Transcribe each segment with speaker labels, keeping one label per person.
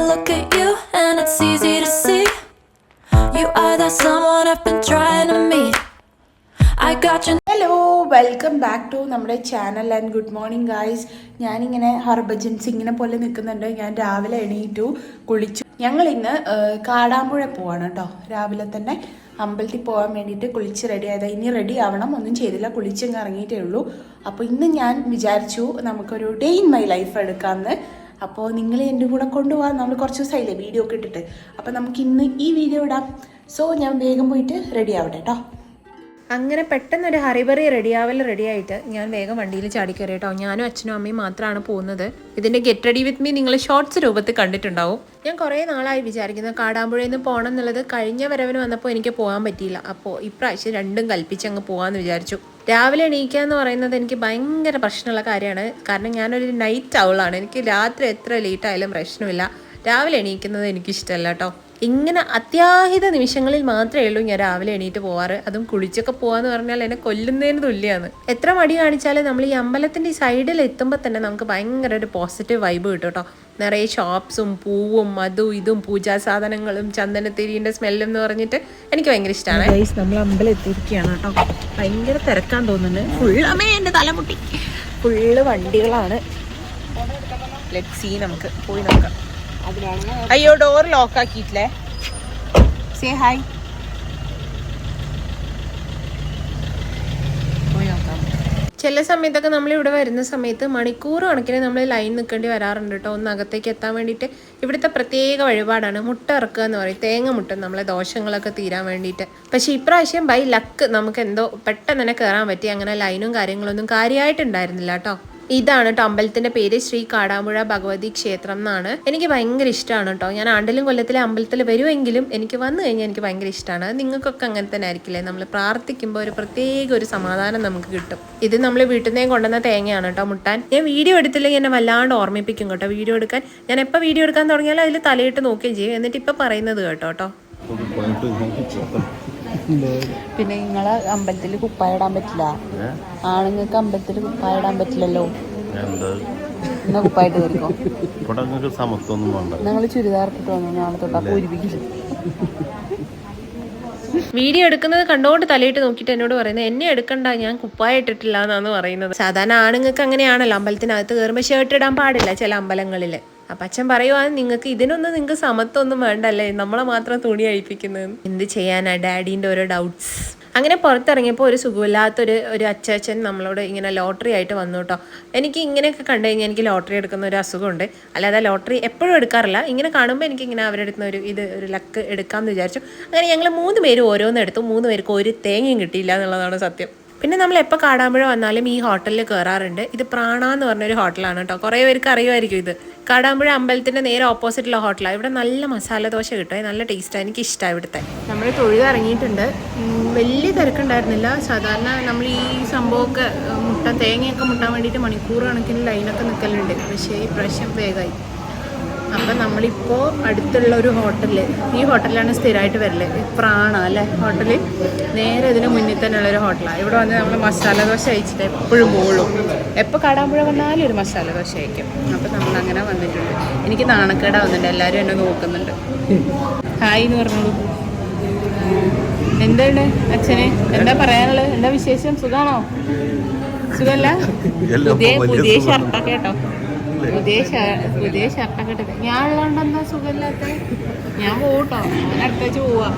Speaker 1: look at you and it's easy to see you are that someone I've been trying to meet. I got you.
Speaker 2: Hello, welcome back to നമ്മുടെ channel and good morning guys. ഞാനിങ്ങനെ ഹർഭജൻ സിംഗിനെ പോലെ നിൽക്കുന്നുണ്ട്. ഞാൻ രാവിലെ എണീറ്റു, കുളിച്ചു. ഞങ്ങളിന്ന് കാടാമ്പുഴ പോവാണ് കേട്ടോ. രാവിലെ തന്നെ അമ്പലത്തിൽ പോകാൻ വേണ്ടിയിട്ട് കുളിച്ച് റെഡി ആയതാണ്. ഇനി റെഡി ആവണം, ഒന്നും ചെയ്തില്ല, കുളിച്ചങ്ങ് ഇറങ്ങിയിട്ടേ ഉള്ളൂ. അപ്പോൾ ഇന്ന് ഞാൻ വിചാരിച്ചു നമുക്കൊരു ഡേ ഇൻ മൈ ലൈഫ് എടുക്കാമെന്ന്. അപ്പോൾ നിങ്ങൾ എൻ്റെ കൂടെ കൊണ്ടുപോകാൻ, നമ്മൾ കുറച്ച് ദിവസമായില്ലേ വീഡിയോ ഒക്കെ ഇട്ടിട്ട്. അപ്പോൾ നമുക്ക് ഇന്ന് ഈ വീഡിയോ ഇടാം. സോ ഞാൻ വേഗം പോയിട്ട് റെഡി ആവട്ടെ കേട്ടോ.
Speaker 3: അങ്ങനെ പെട്ടെന്നൊരു ഹറിബറി റെഡിയായിട്ട് ഞാൻ വേഗം വണ്ടിയിൽ ചാടിക്കയറി കേട്ടോ. ഞാനും അച്ഛനും അമ്മയും മാത്രമാണ് പോകുന്നത്. ഇതിൻ്റെ ഗെറ്റ് റെഡി വിത്ത് മീ നിങ്ങൾ ഷോർട്സ് രൂപത്തിൽ കണ്ടിട്ടുണ്ടാവും. ഞാൻ കുറേ നാളായി വിചാരിക്കുന്നത് കാടാമ്പുഴയിൽ നിന്ന് പോകണം എന്നുള്ളത്. കഴിഞ്ഞ വരവിന് വന്നപ്പോൾ എനിക്ക് പോകാൻ പറ്റിയില്ല. അപ്പോൾ ഇപ്രാവശ്യം രണ്ടും കൽപ്പിച്ച് അങ്ങ് പോകാമെന്ന് വിചാരിച്ചു. രാവിലെ എണീക്കുക എന്ന് പറയുന്നത് എനിക്ക് ഭയങ്കര പ്രശ്നമുള്ള കാര്യമാണ്. കാരണം ഞാനൊരു നൈറ്റ് ഔളാണ്. എനിക്ക് രാത്രി എത്ര ലേറ്റ് ആയാലും പ്രശ്നമില്ല. രാവിലെ എണീക്കുന്നത് എനിക്കിഷ്ടമല്ല കേട്ടോ. ഇങ്ങനെ അത്യാഹിത നിമിഷങ്ങളിൽ മാത്രമേ ഉള്ളൂ ഞാൻ രാവിലെ എണീറ്റ് പോവാറ്. അതും കുളിച്ചൊക്കെ പോവാന്ന് പറഞ്ഞാൽ എന്നെ കൊല്ലുന്നതിന് തുല്യമാണ്. എത്ര മടി കാണിച്ചാലും നമ്മൾ ഈ അമ്പലത്തിൻ്റെ ഈ സൈഡിൽ എത്തുമ്പോൾ തന്നെ നമുക്ക് ഭയങ്കര ഒരു പോസിറ്റീവ് വൈബ് കിട്ടും കേട്ടോ. നിറയെ ഷോപ്സും പൂവും അതും ഇതും പൂജാ സാധനങ്ങളും ചന്ദനത്തിരിൻ്റെ സ്മെല്ലും എന്ന് പറഞ്ഞിട്ട് എനിക്ക് ഭയങ്കര ഇഷ്ടമാണ്. നമ്മൾ അമ്പലം എത്തിയിരിക്കുകയാണ് കേട്ടോ. ഭയങ്കര തിരക്കാൻ തോന്നുന്നുണ്ട്. ഫുള്ളമേ എൻ്റെ തലമുട്ടി, ഫുള്ള് വണ്ടികളാണ്. ലെറ്റ്സ് സീ, നമുക്ക് പോയി നോക്കാം. അയ്യോ, ഡോർ ലോക്ക് ആക്കിയിട്ടില്ലേ? Say hi. പോയി നോക്കാം. ചില സമയത്തൊക്കെ നമ്മളിവിടെ വരുന്ന സമയത്ത് മണിക്കൂർ കണക്കിന് നമ്മൾ ലൈൻ നിൽക്കേണ്ടി വരാറുണ്ട് കേട്ടോ. ഒന്ന് അകത്തേക്ക് എത്താൻ വേണ്ടിയിട്ട്. ഇവിടുത്തെ പ്രത്യേക വഴിപാടാണ് മുട്ട ഇറക്കുക എന്ന് പറയും. തേങ്ങ മുട്ട, നമ്മളെ ദോഷങ്ങളൊക്കെ തീരാൻ വേണ്ടിയിട്ട്. പക്ഷേ ഇപ്രാവശ്യം ബൈ ലക്ക് നമുക്ക് എന്തോ പെട്ടെന്ന് തന്നെ കയറാൻ പറ്റി. അങ്ങനെ ലൈനും കാര്യങ്ങളൊന്നും കാര്യമായിട്ടുണ്ടായിരുന്നില്ല കേട്ടോ. ഇതാണ് കേട്ടോ അമ്പലത്തിന്റെ പേര്, ശ്രീ കാടാമ്പുഴ ഭഗവതി ക്ഷേത്രം എന്നാണ്. എനിക്ക് ഭയങ്കര ഇഷ്ടമാണ് കേട്ടോ. ഞാൻ ആണ്ടിലും കൊല്ലത്തിലെ അമ്പലത്തിൽ വരുമെങ്കിലും എനിക്ക് വന്നു കഴിഞ്ഞാൽ എനിക്ക് ഭയങ്കര ഇഷ്ടമാണ്. നിങ്ങൾക്കൊക്കെ അങ്ങനെ തന്നെ ആയിരിക്കില്ലേ? നമ്മൾ പ്രാർത്ഥിക്കുമ്പോൾ ഒരു പ്രത്യേക ഒരു സമാധാനം നമുക്ക് കിട്ടും. ഇത് നമ്മൾ വീട്ടിൽ നിന്നേ കൊണ്ടുവന്ന തേങ്ങയാണ് കേട്ടോ മുട്ടാൻ. ഞാൻ വീഡിയോ എടുത്തില്ലെങ്കിൽ എന്നെ വല്ലാണ്ട് ഓർമ്മിപ്പിക്കും കേട്ടോ വീഡിയോ എടുക്കാൻ. ഞാൻ എപ്പോൾ വീഡിയോ എടുക്കാൻ തുടങ്ങിയാലും അതിൽ തലയിട്ട് നോക്കുകയും ചെയ്യും. എന്നിട്ട് ഇപ്പം പറയുന്നത് കേട്ടോ.
Speaker 2: പിന്നെ നിങ്ങളെ അമ്പലത്തിൽ കുപ്പായ ഇടാൻ പറ്റില്ല, ആണുങ്ങൾക്ക് അമ്പലത്തിൽ കുപ്പായ ഇടാൻ പറ്റില്ലല്ലോ. എന്നാ കുപ്പായിട്ട് കയറിക്കോ. ഞങ്ങൾ ചുരിദാർ ഇട്ടിട്ട് വന്നു നാളെ തൊട്ടാ പൂരിപ്പിക്കില്ല.
Speaker 3: വീഡിയോ എടുക്കുന്നത് കണ്ടോണ്ട് തലയിട്ട് നോക്കിയിട്ട് എന്നോട് പറയുന്നത് എന്നെ എടുക്കണ്ട, ഞാൻ കുപ്പായ ഇട്ടിട്ടില്ല എന്നാണ് പറയുന്നത്. സാധാരണ ആണുങ്ങൾക്ക് അങ്ങനെയാണല്ലോ, അമ്പലത്തിനകത്ത് കയറുമ്പോൾ ഷർട്ട് ഇടാൻ പാടില്ല ചില അമ്പലങ്ങളിൽ. അപ്പം അച്ഛൻ പറയുവാണ് നിങ്ങൾക്ക് നിങ്ങൾക്ക് സമത്വമൊന്നും വേണ്ടല്ലേ, നമ്മളെ മാത്രം തുണി അഴിപ്പിക്കുന്നത്. എന്ത് ചെയ്യാനാ, ഡാഡീൻ്റെ ഓരോ ഡൗട്ട്സ്. അങ്ങനെ പുറത്തിറങ്ങിയപ്പോൾ ഒരു സുഖമില്ലാത്തൊരു അച്ചാച്ചൻ നമ്മളോട് ഇങ്ങനെ ലോട്ടറി ആയിട്ട് വന്നു കേട്ടോ. എനിക്ക് ഇങ്ങനെയൊക്കെ കണ്ടു കഴിഞ്ഞാൽ എനിക്ക് ലോട്ടറി എടുക്കുന്ന ഒരു അസുഖമുണ്ട്. അല്ലാതെ ലോട്ടറി എപ്പോഴും എടുക്കാറില്ല. ഇങ്ങനെ കാണുമ്പോൾ എനിക്കിങ്ങനെ അവരെടുക്കുന്ന ഒരു ലക്ക് എടുക്കാമെന്ന് വിചാരിച്ചു. അങ്ങനെ ഞങ്ങൾ 3 പേരും ഓരോന്ന് എടുത്തു. 3 പേർക്ക് ഒരു തേങ്ങയും കിട്ടിയില്ല എന്നുള്ളതാണ് സത്യം. പിന്നെ നമ്മൾ എപ്പോൾ കാടാമ്പുഴ വന്നാലും ഈ ഹോട്ടലിൽ കയറാറുണ്ട്. ഇത് പ്രാണ എന്ന് പറഞ്ഞൊരു ഹോട്ടലാണ് കേട്ടോ. കുറേ പേർക്ക് അറിയുമായിരിക്കും. ഇത് കാടാമ്പുഴ അമ്പലത്തിൻ്റെ നേരെ ഓപ്പോസിറ്റുള്ള ഹോട്ടലാണ്. ഇവിടെ നല്ല മസാല ദോശ കിട്ടും, നല്ല ടേസ്റ്റാണ്, എനിക്ക് ഇഷ്ടമാണ് ഇവിടുത്തെ. നമ്മൾ തൊഴുതിറങ്ങിയിട്ടുണ്ട്. വലിയ തിരക്കുണ്ടായിരുന്നില്ല. സാധാരണ നമ്മൾ ഈ സംഭവമൊക്കെ തേങ്ങയൊക്കെ മുട്ടാൻ വേണ്ടിയിട്ട് മണിക്കൂർ കണക്കിന് ലൈനൊക്കെ നിൽക്കലുണ്ട്. പക്ഷേ ഈ പ്രാവശ്യം വേഗമായി. അപ്പം നമ്മളിപ്പോൾ അടുത്തുള്ള ഒരു ഹോട്ടലിൽ, ഈ ഹോട്ടലിലാണ് സ്ഥിരമായിട്ട് വരല്, പ്രാണ അല്ലേ ഹോട്ടല്. നേരെ ഇതിന് മുന്നിൽ തന്നെയുള്ളൊരു ഹോട്ടലാണ്. ഇവിടെ വന്ന് നമ്മൾ മസാല ദോശ കഴിച്ചിട്ട് എപ്പോഴും പോകുള്ളൂ. എപ്പോൾ കാടാമ്പുഴ വന്നാലും ഒരു മസാല ദോശ കഴിക്കും. അപ്പം നമ്മളങ്ങനെ വന്നിട്ടുണ്ട്. എനിക്ക് നാണക്കേടാ വന്നിട്ടുണ്ട്, എല്ലാവരും എന്നെ നോക്കുന്നുണ്ട്. ഹായ് എന്ന് പറഞ്ഞോളൂ. എന്താണ് അച്ഛന് എന്താ പറയാനുള്ളത്? എന്താ വിശേഷം? സുഖമാണോ? സുഖമല്ല? പുതിയ ഷർട്ടൊക്കെ കേട്ടോ, പുതിയ ഷർട്ടൊക്കെ ഇട്ടത്. ഞാൻ ഉള്ളതുകൊണ്ട് എന്താ സുഖമില്ലാത്ത? ഞാൻ പോട്ടോ, ഞാൻ അടുത്തേച്ച് പോവാ.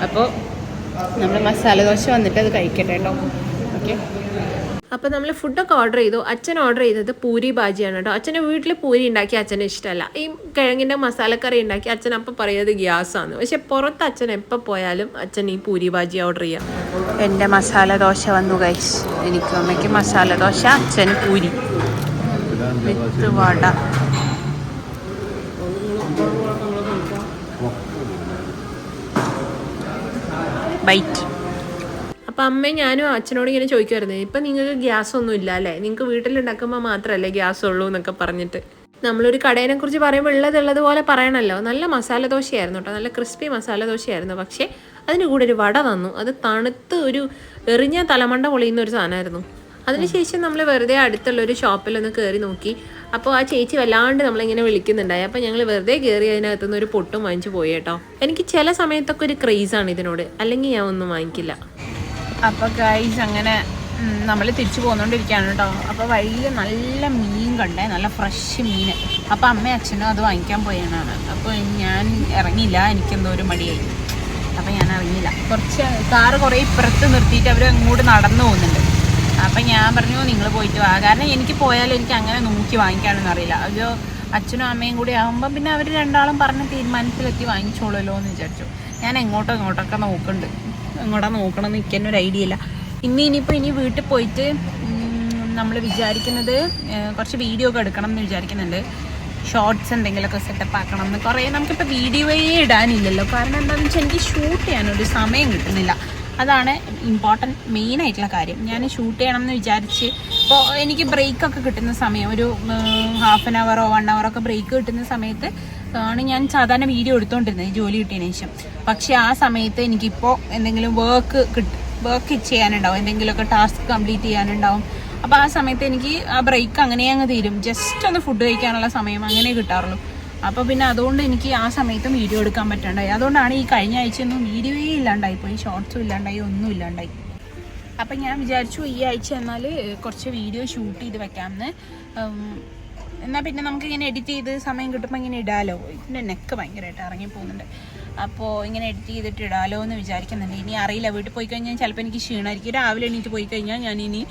Speaker 3: അപ്പോൾ നമ്മൾ മസാല ദോശ വന്നിട്ട് അത് കഴിക്കട്ടെ കേട്ടോ. ഓക്കെ. അപ്പോൾ നമ്മൾ ഫുഡൊക്കെ ഓർഡർ ചെയ്തു. അച്ഛൻ ഓർഡർ ചെയ്തത് പൂരി ബാജിയാണ് കേട്ടോ. അച്ഛൻ്റെ വീട്ടിൽ പൂരി ഉണ്ടാക്കി അച്ഛന് ഇഷ്ടമല്ല. ഈ കിഴങ്ങിൻ്റെ മസാലക്കറി ഉണ്ടാക്കി അച്ഛൻ അപ്പം പറയുന്നത് ഗ്യാസാണ്. പക്ഷെ പുറത്ത് അച്ഛൻ എപ്പോൾ പോയാലും അച്ഛൻ ഈ പൂരി ബാജി ഓർഡർ ചെയ്യാം. എൻ്റെ മസാല ദോശ വന്നു ഗൈസ്. എനിക്കും അമ്മയ്ക്ക് മസാല ദോശ, അച്ഛന് പൂരി വിത്ത് വട. ബൈറ്റ്. അപ്പം അമ്മയും ഞാനും അച്ഛനോട് ഇങ്ങനെ ചോദിക്കുമായിരുന്നു, ഇപ്പം നിങ്ങൾക്ക് ഗ്യാസ് ഒന്നും ഇല്ല അല്ലേ, നിങ്ങൾക്ക് വീട്ടിലുണ്ടാക്കുമ്പോൾ മാത്രമല്ലേ ഗ്യാസ് ഉള്ളൂ എന്നൊക്കെ പറഞ്ഞിട്ട്. നമ്മളൊരു കടേനെ കുറിച്ച് പറയുമ്പോൾ ഉള്ളതുപോലെ പറയണമല്ലോ. നല്ല മസാല ദോശയായിരുന്നു കേട്ടോ, നല്ല ക്രിസ്പി മസാല ദോശയായിരുന്നു. പക്ഷേ അതിന് കൂടെ ഒരു വട തന്നു. അത് തണുത്ത് ഒരു എറിഞ്ഞ തലമണ്ട പൊളിയുന്ന ഒരു സാധനമായിരുന്നു. അതിനുശേഷം നമ്മൾ വെറുതെ അടുത്തുള്ളൊരു ഷോപ്പിലൊന്ന് കയറി നോക്കി. അപ്പോൾ ആ ചേച്ചി വല്ലാണ്ട് നമ്മളിങ്ങനെ വിളിക്കുന്നുണ്ടായി. അപ്പോൾ ഞങ്ങൾ വെറുതെ കയറി അതിനകത്തുനിന്ന് ഒരു പൊട്ടും വാങ്ങിച്ചു പോയി കേട്ടോ. എനിക്ക് ചില സമയത്തൊക്കെ ഒരു ക്രേസാണ് ഇതിനോട്, അല്ലെങ്കിൽ ഞാൻ ഒന്നും വാങ്ങിക്കില്ല.
Speaker 2: അപ്പോൾ ഗൈസ് അങ്ങനെ നമ്മൾ തിരിച്ചു പോന്നുകൊണ്ടിരിക്കുകയാണ് കേട്ടോ. അപ്പോൾ വഴിയിൽ നല്ല മീൻ കണ്ടേ, നല്ല ഫ്രഷ് മീൻ. അപ്പോൾ അമ്മയും അച്ഛനും അത് വാങ്ങിക്കാൻ പോയതാണ്. അപ്പോൾ ഞാൻ ഇറങ്ങിയില്ല, എനിക്കെന്തോ ഒരു മടിയായി. അപ്പോൾ ഞാൻ ഇറങ്ങിയില്ല. കാറ് കുറേ ഇപ്പുറത്ത് നിർത്തിയിട്ട് അവർ അങ്ങോട്ട് നടന്നു പോകുന്നുണ്ട്. അപ്പം ഞാൻ പറഞ്ഞു നിങ്ങൾ പോയിട്ട് വാ, കാരണം എനിക്ക് പോയാലും എനിക്ക് അങ്ങനെ നോക്കി വാങ്ങിക്കാനൊന്നും അറിയില്ല. ഒരു അച്ഛനും അമ്മയും കൂടി ആകുമ്പോൾ പിന്നെ അവർ രണ്ടാളും പറഞ്ഞ തീരുമാനത്തിലെത്തി വാങ്ങിച്ചോളല്ലോ എന്ന് വിചാരിച്ചു. ഞാൻ ഇങ്ങോട്ടൊക്കെ നോക്കുന്നുണ്ട്. എങ്ങോട്ടാണ് നോക്കണമെന്ന് എനിക്ക് തന്നെ ഒരു ഐഡിയ ഇല്ല. ഇനിയിപ്പോൾ വീട്ടിൽ പോയിട്ട് നമ്മൾ വിചാരിക്കുന്നത് കുറച്ച് വീഡിയോ ഒക്കെ എടുക്കണം എന്ന് വിചാരിക്കുന്നുണ്ട്. ഷോർട്സ് എന്തെങ്കിലുമൊക്കെ സെറ്റപ്പ് ആക്കണം എന്ന്. കുറേ നമുക്കിപ്പോൾ വീഡിയോയേ ഇടാനില്ലല്ലോ. കാരണം എന്താണെന്ന് വെച്ചാൽ എനിക്ക് ഷൂട്ട് ചെയ്യാനൊരു സമയം കിട്ടുന്നില്ല. അതാണ് ഇമ്പോർട്ടൻറ്റ് മെയിനായിട്ടുള്ള കാര്യം. ഞാൻ ഷൂട്ട് ചെയ്യണം എന്ന് വിചാരിച്ച് ഇപ്പോൾ എനിക്ക് ബ്രേക്കൊക്കെ കിട്ടുന്ന സമയം, ഒരു ഹാഫ് ആൻ അവറോ 1 hour ബ്രേക്ക് കിട്ടുന്ന സമയത്ത് ആണ് ഞാൻ സാധാരണ വീഡിയോ എടുത്തുകൊണ്ടിരുന്നത് ജോലി കിട്ടിയതിന് ശേഷം. പക്ഷേ ആ സമയത്ത് എനിക്കിപ്പോൾ എന്തെങ്കിലും വർക്ക് ചെയ്യാനുണ്ടാവും, എന്തെങ്കിലുമൊക്കെ ടാസ്ക് കംപ്ലീറ്റ് ചെയ്യാനുണ്ടാവും. അപ്പോൾ ആ സമയത്ത് എനിക്ക് ആ ബ്രേക്ക് അങ്ങനെ അങ്ങ് തീരും. ജസ്റ്റ് ഒന്ന് ഫുഡ് കഴിക്കാനുള്ള സമയം അങ്ങനെ കിട്ടാറുള്ളൂ. അപ്പോൾ പിന്നെ അതുകൊണ്ട് എനിക്ക് ആ സമയത്തും വീഡിയോ എടുക്കാൻ പറ്റണ്ടായി. അതുകൊണ്ടാണ് ഈ കഴിഞ്ഞ ആഴ്ചയൊന്നും വീഡിയോയേ ഇല്ലാണ്ടായിപ്പോയി, ഷോർട്സും ഇല്ലാണ്ടായി, ഒന്നും ഇല്ലാണ്ടായി. അപ്പം ഞാൻ വിചാരിച്ചു ഈ ആഴ്ച എന്നാൽ കുറച്ച് വീഡിയോ ഷൂട്ട് ചെയ്ത് വെക്കാമെന്ന്. എന്നാൽ പിന്നെ നമുക്കിങ്ങനെ എഡിറ്റ് ചെയ്ത് സമയം കിട്ടുമ്പോൾ ഇങ്ങനെ ഇടാലോ. ഇതിൻ്റെ നെക്ക് ഭയങ്കരമായിട്ട് ഇറങ്ങി പോകുന്നുണ്ട്. അപ്പോൾ ഇങ്ങനെ എഡിറ്റ് ചെയ്തിട്ട് ഇടാലോ എന്ന് വിചാരിക്കുന്നുണ്ട്. ഇനി അറിയില്ല, വീട്ടിൽ പോയി കഴിഞ്ഞാൽ ചിലപ്പോൾ എനിക്ക് ക്ഷീണമായിരിക്കും. രാവിലെ എണീറ്റ് പോയി കഴിഞ്ഞാൽ ഞാനിനി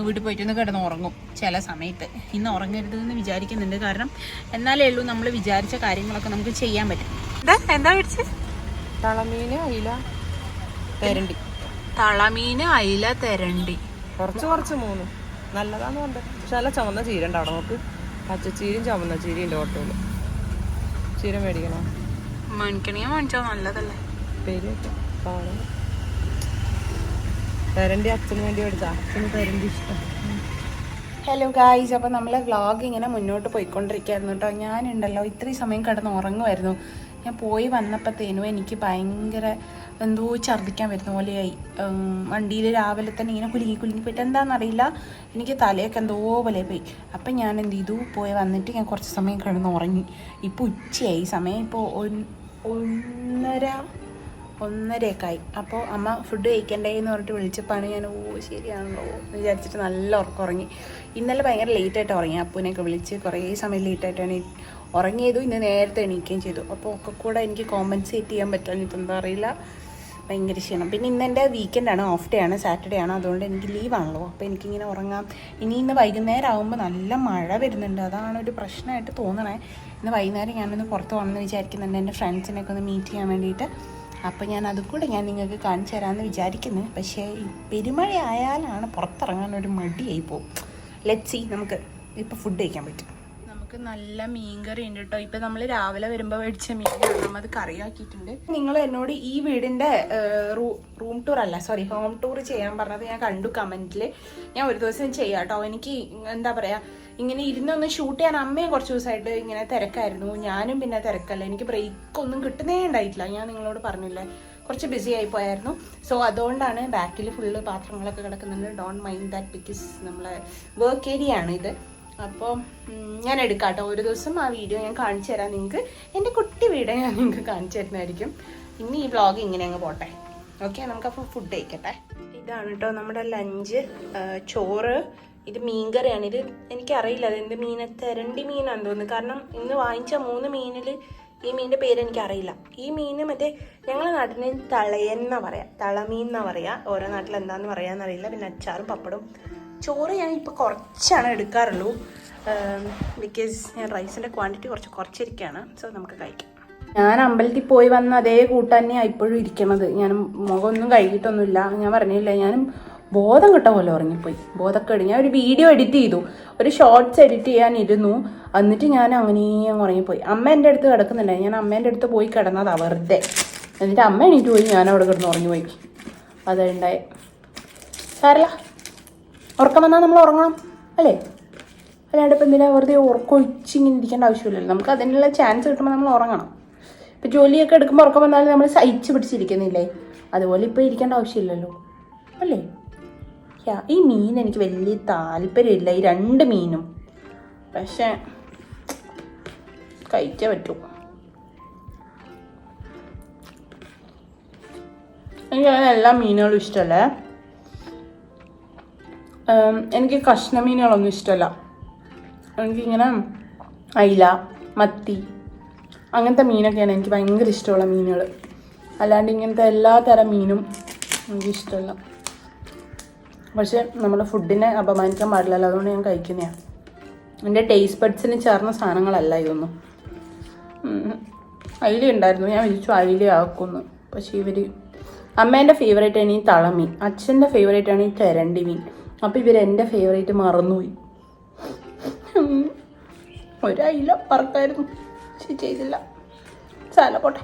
Speaker 2: വീട്ടിൽ പോയിട്ടൊന്ന് കിടന്ന് ഉറങ്ങും ചില സമയത്ത്. ഇന്ന് ഉറങ്ങരുതെന്ന് വിചാരിക്കുന്നുണ്ട്. കാരണം എന്നാലേ ഉള്ളൂ നമ്മൾ വിചാരിച്ച കാര്യങ്ങളൊക്കെ നമുക്ക് ചെയ്യാൻ പറ്റും. എന്താ മേടിച്ചത്?
Speaker 3: തളമീൻ, അയില, തെരണ്ടി.
Speaker 2: തളമീൻ, അയില, തെരണ്ടി.
Speaker 3: കുറച്ച് 3 നല്ലതാന്ന് പറഞ്ഞത്. പക്ഷെ നല്ല ചുമന്ന ചീര ഉണ്ട് അവിടെ. നമുക്ക് പച്ചച്ചീരയും ചുമന്ന ചീരയും ഉണ്ട് ഓട്ടോയിൽ. ചീര മേടിക്കണോ?
Speaker 2: മേടിക്കണേ മേടിച്ചോ, നല്ലതല്ലേ.
Speaker 3: പേരൊക്കെ തെരണ്ടി അച്ഛന് വേണ്ടി മേടിച്ചാ. അച്ഛന് തെരണ്ടി ഇഷ്ടം.
Speaker 2: ഹലോ ഗായ്സ്, അപ്പോൾ നമ്മളെ വ്ളോഗ് ഇങ്ങനെ മുന്നോട്ട് പോയിക്കൊണ്ടിരിക്കുകയായിരുന്നു കേട്ടോ. ഞാനുണ്ടല്ലോ ഇത്രയും സമയം കിടന്ന് ഉറങ്ങുമായിരുന്നു. ഞാൻ പോയി വന്നപ്പോഴത്തേനും എനിക്ക് ഭയങ്കര എന്തോ ഛർദ്ദിക്കാൻ വരുന്ന പോലെയായി. വണ്ടിയിൽ രാവിലെ തന്നെ ഇങ്ങനെ കുലുങ്ങി പോയിട്ട് എന്താണെന്നറിയില്ല, എനിക്ക് തലയൊക്കെ എന്തോ പോലെ പോയി. അപ്പം ഞാൻ എന്ത് ചെയ്തു, പോയി വന്നിട്ട് ഞാൻ കുറച്ച് സമയം കിടന്ന് ഉറങ്ങി. ഇപ്പോൾ ഉച്ചയായി, സമയം ഇപ്പോൾ 1:30 ആയി. അപ്പോൾ അമ്മ ഫുഡ് കഴിക്കണ്ടേ എന്ന് പറഞ്ഞിട്ട് വിളിച്ചപ്പോഴാണ് ഞാൻ ശരിയാണല്ലോ എന്ന് വിചാരിച്ചിട്ട് നല്ല ഉറങ്ങി. ഇന്നലെ ഭയങ്കര ലേറ്റായിട്ട് ഉറങ്ങി. അപ്പൂനെയൊക്കെ വിളിച്ച് കുറേ സമയം ലേറ്റായിട്ടാണ് ഉറങ്ങിയതും. ഇന്ന് നേരത്തെ എണീക്കുകയും ചെയ്തു. അപ്പോൾ ഒക്കെ കൂടെ എനിക്ക് കോമ്പൻസേറ്റ് ചെയ്യാൻ പറ്റാഞ്ഞിട്ട് എന്താ അറിയില്ല, ഭയങ്കര ക്ഷീണം. പിന്നെ ഇന്ന് എൻ്റെ വീക്കെൻഡാണ്, ഓഫ് ഡേ ആണ്, സാറ്റർഡേ ആണ്. അതുകൊണ്ട് എനിക്ക് ലീവാണല്ലോ. അപ്പോൾ എനിക്കിങ്ങനെ ഉറങ്ങാം. ഇന്ന് വൈകുന്നേരം ആകുമ്പോൾ നല്ല മഴ വരുന്നുണ്ട്. അതാണ് ഒരു പ്രശ്നമായിട്ട് തോന്നണേ. ഇന്ന് വൈകുന്നേരം ഞാനൊന്ന് പുറത്ത് പോകണമെന്ന് വിചാരിക്കുന്നുണ്ട്, എൻ്റെ ഫ്രണ്ട്സിനൊക്കെ ഒന്ന് മീറ്റ് ചെയ്യാൻ വേണ്ടിയിട്ട്. അപ്പോൾ ഞാൻ അതും കൂടെ ഞാൻ നിങ്ങൾക്ക് കാണിച്ചു തരാമെന്ന് വിചാരിക്കുന്നു. പക്ഷേ ഈ പെരുമഴ ആയാലാണ് പുറത്തിറങ്ങാനൊരു മടിയായി പോകും. ലെറ്റ്സ് സീ, നമുക്ക് ഇപ്പോൾ ഫുഡ് കഴിക്കാൻ പറ്റും. നമുക്ക് നല്ല മീൻകറി ഉണ്ട് കേട്ടോ. ഇപ്പം നമ്മൾ രാവിലെ വരുമ്പോൾ മേടിച്ച മീനാണ്, നമ്മൾ കറിയാക്കിയിട്ടുണ്ട്. നിങ്ങൾ എന്നോട് ഈ വീടിൻ്റെ ഹോം ടൂർ ചെയ്യാൻ പറഞ്ഞത് ഞാൻ കണ്ടു കമൻറ്റിൽ. ഞാൻ ഒരു ദിവസം ചെയ്യാം കേട്ടോ. എനിക്ക് എന്താ പറയുക, ഇങ്ങനെ ഇരുന്നൊന്ന് ഷൂട്ട് ചെയ്യാൻ അമ്മയും കുറച്ച് ദിവസമായിട്ട് ഇങ്ങനെ തിരക്കായിരുന്നു. ഞാനും പിന്നെ തിരക്കല്ല, എനിക്ക് ബ്രേക്ക് ഒന്നും കിട്ടുന്നേ ഉണ്ടായിട്ടില്ല. ഞാൻ നിങ്ങളോട് പറഞ്ഞില്ലേ, കുറച്ച് ബിസി ആയി പോയായിരുന്നു. സോ അതുകൊണ്ടാണ് ബാക്കിൽ ഫുള്ള് പാത്രങ്ങളൊക്കെ കിടക്കുന്നുണ്ട്. ഡോണ്ട് മൈൻഡ് ദാറ്റ്, ബിക്കോസ് നമ്മളെ വർക്ക് ഏരിയ ആണ് ഇത്. അപ്പോൾ ഞാൻ എടുക്കാം കേട്ടോ. ഒരു ദിവസം ആ വീഡിയോ ഞാൻ കാണിച്ചു തരാം നിങ്ങൾക്ക്. എൻ്റെ കുട്ടി വീഡിയോ ഞാൻ നിങ്ങൾക്ക് കാണിച്ചു തരുന്നതായിരിക്കും. ഇനി ഈ വ്ളോഗ് ഇങ്ങനെ അങ്ങ് പോട്ടെ. ഓക്കെ, നമുക്കപ്പോൾ ഫുഡ് കഴിക്കട്ടെ. ഇതാണ് കേട്ടോ നമ്മുടെ ലഞ്ച്. ചോറ്, ഇത് മീൻകറിയാണ്. ഇത് എനിക്കറിയില്ല അതെന്ത് മീന, തെരണ്ടി മീനാണെന്ന് തോന്നുന്നു. കാരണം ഇന്ന് വാങ്ങിച്ച 3 മീനിൽ ഈ മീനിൻ്റെ പേര് എനിക്കറിയില്ല. ഈ മീൻ മറ്റേ ഞങ്ങളുടെ നാട്ടിൽ തളയെന്നാ പറയാം, തളമീൻ എന്നാ പറയാ. ഓരോ നാട്ടിൽ എന്താണെന്ന് പറയാമെന്നറിയില്ല. പിന്നെ അച്ചാറും പപ്പടും. ചോറ് ഞാൻ ഇപ്പോൾ കുറച്ചാണ് എടുക്കാറുള്ളൂ, ബിക്കോസ് ഞാൻ റൈസിൻ്റെ ക്വാണ്ടിറ്റി കുറച്ചിരിക്കുകയാണ്. സോ നമുക്ക് കഴിക്കാം. ഞാൻ അമ്പലത്തിൽ പോയി വന്ന അതേ കൂട്ടം തന്നെയാണ് ഇപ്പോഴും ഇരിക്കണത്. ഞാൻ മുഖമൊന്നും കഴുകിയിട്ടൊന്നുമില്ല. ഞാൻ പറഞ്ഞില്ല, ഞാനും ബോധം കിട്ട പോലെ ഉറങ്ങിപ്പോയി. ബോധക്കേട്. ഞാൻ ഒരു വീഡിയോ എഡിറ്റ് ചെയ്തു, ഒരു ഷോർട്സ് എഡിറ്റ് ചെയ്യാനിരുന്നു. എന്നിട്ട് ഞാൻ അങ്ങനെ അങ്ങ് ഉറങ്ങിപ്പോയി. അമ്മ എൻ്റെ അടുത്ത് കിടക്കുന്നുണ്ടായി. ഞാൻ അമ്മേൻ്റെ അടുത്ത് പോയി കിടന്നതാണ് വെറുതെ. എന്നിട്ട് അമ്മ എണീറ്റ് പോയി, ഞാൻ അവിടെ കിടന്ന് ഉറങ്ങിപ്പോയി. അതുണ്ടായി. സാരല്ല, ഉറക്കം വന്നാൽ നമ്മൾ ഉറങ്ങണം അല്ലേ? അല്ലാണ്ട് ഇപ്പം എന്തിനാ വെറുതെ ഉറക്കൊഴിച്ചിങ്ങനെ ഇരിക്കേണ്ട ആവശ്യമില്ലല്ലോ. നമുക്ക് അതിനുള്ള ചാൻസ് കിട്ടുമ്പോൾ നമ്മൾ ഉറങ്ങണം. ഇപ്പം ജോലിയൊക്കെ എടുക്കുമ്പോൾ ഉറക്കം വന്നാലും നമ്മൾ സഹിച്ച് പിടിച്ചിരിക്കുന്നില്ലേ? അതുപോലെ ഇപ്പോൾ ഇരിക്കേണ്ട ആവശ്യമില്ലല്ലോ അല്ലേ? ഈ മീൻ എനിക്ക് വലിയ താല്പര്യമില്ല, ഈ 2 മീനും. പക്ഷെ കഴിച്ചേ പറ്റൂ. എനിക്ക് അങ്ങനെ എല്ലാ മീനുകളും ഇഷ്ടമല്ലേ. എനിക്ക് കഷ്ണ മീനുകളൊന്നും ഇഷ്ടമല്ല. എനിക്കിങ്ങനെ അയില, മത്തി അങ്ങനത്തെ മീനൊക്കെയാണ് എനിക്ക് ഭയങ്കര ഇഷ്ടമുള്ള മീനുകൾ. അല്ലാണ്ട് ഇങ്ങനത്തെ എല്ലാ തരം മീനും എനിക്കിഷ്ടമല്ല. പക്ഷെ നമ്മുടെ ഫുഡിനെ അപമാനിക്കാൻ പാടില്ലല്ലോ, അതുകൊണ്ട് ഞാൻ കഴിക്കുന്നതാണ്. എൻ്റെ ടേസ്റ്റ് ബഡ്സിന് ചേർന്ന സാധനങ്ങളല്ല ഇതൊന്നും. അയില ഉണ്ടായിരുന്നു, ഞാൻ വിളിച്ചു അയില ആക്കുന്നു. പക്ഷേ അമ്മേൻ്റെ ഫേവറേറ്റ് ആണ് ഈ തളമീൻ, അച്ഛൻ്റെ ഫേവറേറ്റ് ആണ് ഈ തെരണ്ടി മീൻ. അപ്പോൾ എൻ്റെ ഫേവറേറ്റ് മറന്നുപോയി. ഒരയില പറക്കായിരുന്നു, ചെയ്തില്ല. സാല പോട്ടെ.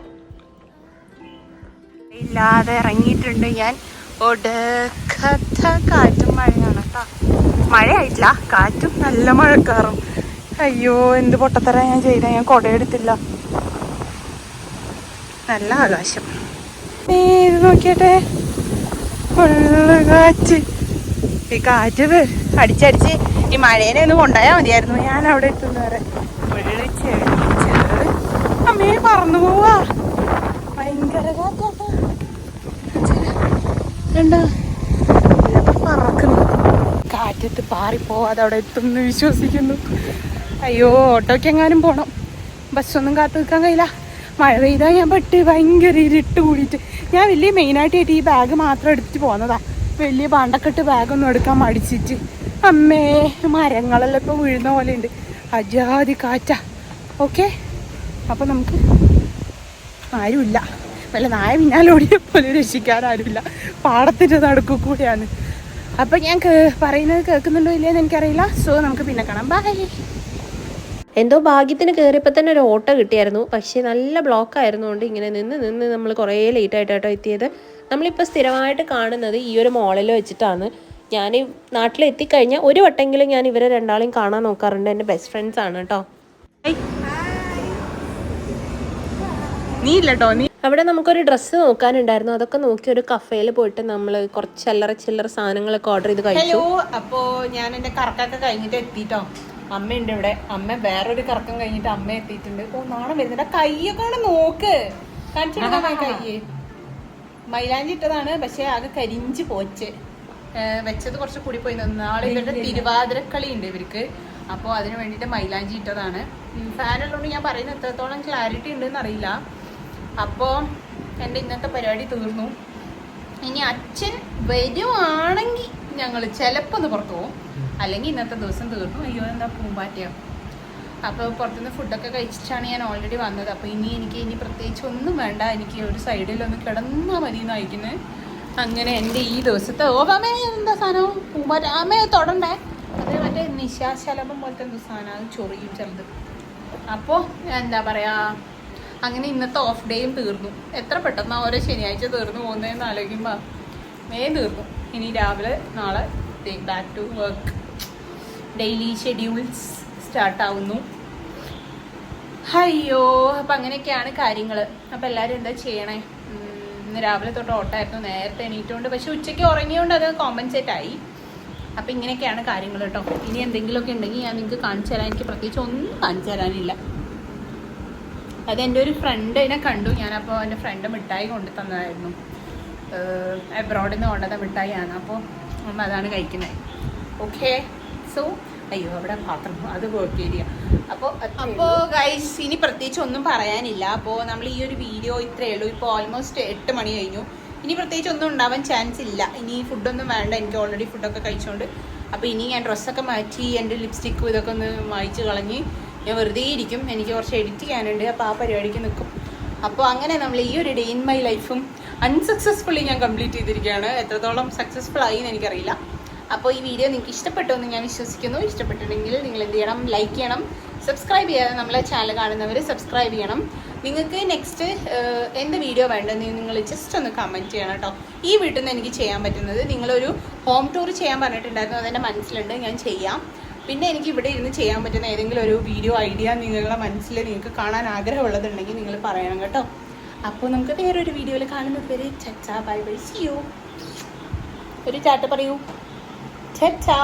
Speaker 2: ഇല്ലാതെ ഇറങ്ങിയിട്ടുണ്ട് ഞാൻ. ഒടുക്കത്ത കാറ്റും മഴയാണ് കേട്ടോ. മഴയായിട്ടില്ല, കാറ്റും നല്ല മഴക്കാറും. അയ്യോ എന്ത് പൊട്ടത്തര ഞാൻ ചെയ്ത, ഞാൻ കുടയെടുത്തില്ല. നല്ല ആകാശം. ഇത് നോക്കിയട്ടെ, ഫുള്ള് കാറ്റ്. ഈ കാറ്റ് അടിച്ചടിച്ച് ഈ മഴേനെ ഒന്ന് കൊണ്ടുപോയാൽ മതിയായിരുന്നു. ഞാൻ അവിടെ എത്തുന്നവരെ ഫുള്ള് ചെളി. അമ്മേ പറന്നു പോവാ, ഭയങ്കര കാറ്റാ. പറക്കുന്നു, കാറ്റത്ത് പാറിപ്പോവാതെ അവിടെ എത്തുമെന്ന് വിശ്വസിക്കുന്നു. അയ്യോ ഓട്ടോയ്ക്ക് എങ്ങാനും പോണം, ബസ്സൊന്നും കാത്തു നിൽക്കാൻ കഴിയില്ല. മഴ പെയ്താൽ ഞാൻ ഭയങ്കര ഇരുട്ട് കൂടിയിട്ട് ഞാൻ വലിയ മെയിനായിട്ട് ഈ ബാഗ് മാത്രം എടുത്തിട്ട് പോകുന്നതാ. വലിയ പണ്ടക്കെട്ട് ബാഗൊന്നും എടുക്കാൻ മടിച്ചിട്ട്. അമ്മേ മരങ്ങളെല്ലാം ഇപ്പോൾ വീഴുന്ന പോലെ ഉണ്ട്, അജാതി കാറ്റാ. ഓക്കെ, അപ്പോൾ നമുക്ക് ആരുമില്ല, വല്ല നായ പിന്നാലെ ഓടിയെ പോലെ രക്ഷിക്കാനാരുമില്ല. പാടത്തിൻ്റെ നടുക്കു കൂടെയാണ്. അപ്പം ഞാൻ പറയുന്നത് കേൾക്കുന്നുണ്ടോ ഇല്ലയെന്ന് എനിക്കറിയില്ല. സോ നമുക്ക് പിന്നെ കാണാം. ബൈ.
Speaker 3: എന്തോ ഭാഗ്യത്തിന് കയറിയപ്പോൾ തന്നെ ഒരു ഓട്ടോ കിട്ടിയായിരുന്നു. പക്ഷേ നല്ല ബ്ലോക്ക് ആയിരുന്നുകൊണ്ട് ഇങ്ങനെ നിന്ന് നമ്മൾ കുറേ ലേറ്റായിട്ടാട്ടോ എത്തിയത്. നമ്മളിപ്പോൾ സ്ഥിരമായിട്ട് കാണുന്നത് ഈ ഒരു മോളിൽ വെച്ചിട്ടാണ്. ഞാൻ നാട്ടിലെത്തിക്കഴിഞ്ഞാൽ ഒരു വട്ടെങ്കിലും ഞാൻ ഇവരെ രണ്ടാളെയും കാണാൻ നോക്കാറുണ്ട്. എൻ്റെ ബെസ്റ്റ് ഫ്രണ്ട്സ് ആണ് കേട്ടോ.
Speaker 2: നീ ഇല്ലട്ടോ, നീ
Speaker 3: അവിടെ നമുക്കൊരു ഡ്രസ്സ് നോക്കാനുണ്ടായിരുന്നു. അതൊക്കെ നോക്കി ഒരു കഫേയിൽ പോയിട്ട് നമ്മൾ കുറച്ച് ചില്ലറ സാധനങ്ങളൊക്കെ ഓർഡർ ചെയ്ത് കഴിച്ചു.
Speaker 2: ഹലോ, അപ്പോൾ ഞാൻ എൻ്റെ കറക്കൊക്കെ കഴിഞ്ഞിട്ട് എത്തിയിട്ടോ. അമ്മയുണ്ട് ഇവിടെ. അമ്മ വേറൊരു കറക്കം കഴിഞ്ഞിട്ട് അമ്മ എത്തിയിട്ടുണ്ട്. ഓ നാളെ വരുന്നുണ്ട്. കയ്യൊക്കെ നോക്ക്, കാണിച്ചെടുക്കാൻ കയ്യ്. മൈലാഞ്ചി ഇട്ടതാണ്, പക്ഷെ ആകെ കരിഞ്ച് പോച്ച്. വെച്ചത് കുറച്ച് കൂടി പോയി. നാളെ ഇവരുടെ തിരുവാതിരക്കളി ഉണ്ട് ഇവർക്ക്. അപ്പോൾ അതിന് വേണ്ടിയിട്ട് മൈലാഞ്ചി ഇട്ടതാണ്. ഫാനുള്ളതുകൊണ്ട് ഞാൻ പറയുന്നത് എത്രത്തോളം ക്ലാരിറ്റി ഉണ്ടെന്ന് അറിയില്ല. അപ്പോൾ എൻ്റെ ഇന്നത്തെ പരിപാടി തീർന്നു. ഇനി അച്ഛൻ വരുവാണെങ്കിൽ ഞങ്ങൾ ചിലപ്പോൾ ഒന്ന് പുറത്തു പോകും, അല്ലെങ്കിൽ ഇന്നത്തെ ദിവസം തീർന്നു. അയ്യോ എന്താ പൂമ്പാറ്റയോ. അപ്പോൾ പുറത്തുനിന്ന് ഫുഡൊക്കെ കഴിച്ചിട്ടാണ് ഞാൻ ഓൾറെഡി വന്നത്. അപ്പോൾ എനിക്ക് പ്രത്യേകിച്ച് ഒന്നും വേണ്ട, എനിക്ക് ഒരു സൈഡിലൊന്ന് കിടന്നാൽ മതി എന്ന് അയക്കുന്നത്. അങ്ങനെ എൻ്റെ ഈ ദിവസത്തെ അമ്മേ എന്താ സാധനം പൂമ്പാറ്റ, അമ്മേ തൊടണ്ടേ. അത് മറ്റേ നിശാശലഭം പോലത്തെ എന്തോ സാധനം, അത് ചൊറിയും ചെറുത്. അപ്പോൾ എന്താ പറയുക, അങ്ങനെ ഇന്നത്തെ ഓഫ് ഡേയും തീർന്നു. എത്ര പെട്ടെന്ന് ഓരോ ശനിയാഴ്ച തീർന്നു പോകുന്നതെന്ന് ആലോചിക്കുമ്പോൾ തീർന്നു. ഇനി രാവിലെ നാളെ back to work, daily schedules സ്റ്റാർട്ടാവുന്നു. അയ്യോ, അപ്പം അങ്ങനെയൊക്കെയാണ് കാര്യങ്ങൾ. അപ്പം എല്ലാവരും എന്താ ചെയ്യണേ? ഇന്ന് രാവിലെ തൊട്ട് ഓട്ടമായിരുന്നു, നേരത്തെ എണീറ്റുകൊണ്ട്. പക്ഷെ ഉച്ചയ്ക്ക് ഉറങ്ങിയോണ്ട് അത് കോമ്പൻസേറ്റ് ആയി. അപ്പം ഇങ്ങനെയൊക്കെയാണ് കാര്യങ്ങൾ കേട്ടോ. ഇനി എന്തെങ്കിലുമൊക്കെ ഉണ്ടെങ്കിൽ ഞാൻ നിങ്ങൾക്ക് കാണിച്ചു തരാം. എനിക്ക് പ്രത്യേകിച്ച് ഒന്നും കാണിച്ചു തരാനില്ല. അതെൻ്റെ ഒരു ഫ്രണ്ടിനെ കണ്ടു ഞാനപ്പോൾ. എൻ്റെ ഫ്രണ്ട് മിഠായി കൊണ്ടു തന്നതായിരുന്നു, എബ്രോഡിൽ നിന്ന് കൊണ്ടുവന്ന മിഠായിയാണ്. അപ്പോൾ നമ്മൾ അതാണ് കഴിക്കുന്നത്. ഓക്കെ, സോ അയ്യോ അവിടെ പാത്രം അത് വർക്ക് ഏരിയ. അപ്പോൾ ഗൈസ് ഇനി പ്രത്യേകിച്ച് ഒന്നും പറയാനില്ല. അപ്പോൾ നമ്മൾ ഈ ഒരു വീഡിയോ ഇത്രയേ ഉള്ളൂ. ഇപ്പോൾ ഓൾമോസ്റ്റ് 8 മണി കഴിഞ്ഞു. ഇനി പ്രത്യേകിച്ച് ഒന്നും ഉണ്ടാവാൻ ചാൻസ് ഇല്ല. ഇനി ഫുഡൊന്നും വേണ്ട, എനിക്ക് ഓൾറെഡി ഫുഡൊക്കെ കഴിച്ചുകൊണ്ട്. അപ്പോൾ ഇനി ഞാൻ ഡ്രസ്സൊക്കെ മാറ്റി എൻ്റെ ലിപ്സ്റ്റിക്കും ഇതൊക്കെ ഒന്ന് മായ്ച്ച് കളഞ്ഞ് ഞാൻ വെറുതെ ഇരിക്കും. എനിക്ക് കുറച്ച് എഡിറ്റ് ചെയ്യാനുണ്ട്, അപ്പോൾ ആ പരിപാടിക്ക് നിൽക്കും. അപ്പോൾ അങ്ങനെ നമ്മൾ ഈ ഒരു ഡേ ഇൻ മൈ ലൈഫും അൺസക്സസ്ഫുള്ളി ഞാൻ കംപ്ലീറ്റ് ചെയ്തിരിക്കുകയാണ്. എത്രത്തോളം സക്സസ്ഫുൾ ആയി എന്ന് എനിക്കറിയില്ല. അപ്പോൾ ഈ വീഡിയോ നിങ്ങൾക്ക് ഇഷ്ടപ്പെട്ടു എന്ന് ഞാൻ വിശ്വസിക്കുന്നു. ഇഷ്ടപ്പെട്ടിട്ടുണ്ടെങ്കിൽ നിങ്ങൾ എന്ത് ചെയ്യണം? ലൈക്ക് ചെയ്യണം. സബ്സ്ക്രൈബ് ചെയ്യാതെ നമ്മളെ ചാനൽ കാണുന്നവർ സബ്സ്ക്രൈബ് ചെയ്യണം. നിങ്ങൾക്ക് നെക്സ്റ്റ് എന്ത് വീഡിയോ വേണ്ടതെന്ന് നിങ്ങൾ ജസ്റ്റ് ഒന്ന് കമൻറ്റ് ചെയ്യണം കേട്ടോ. ഈ വീട്ടിൽ നിന്ന് എനിക്ക് ചെയ്യാൻ പറ്റുന്നത്, നിങ്ങളൊരു ഹോം ടൂർ ചെയ്യാൻ പറഞ്ഞിട്ടുണ്ടായിരുന്നു, അതെൻ്റെ മനസ്സിലുണ്ട്, ഞാൻ ചെയ്യാം. പിന്നെ എനിക്ക് ഇവിടെ ഇരുന്ന് ചെയ്യാൻ പറ്റുന്ന ഏതെങ്കിലും ഒരു വീഡിയോ ഐഡിയ നിങ്ങളുടെ മനസ്സിൽ നിങ്ങൾക്ക് കാണാൻ ആഗ്രഹമുള്ളതുണ്ടെങ്കിൽ നിങ്ങൾ പറയണം കേട്ടോ. അപ്പോൾ നമുക്ക് വേറൊരു വീഡിയോയിൽ കാണുന്നത് വരെ ചച്ചാ ബൈ ബൈ, സീ യു. ഒരു ചാറ്റ പറയൂ. ചാ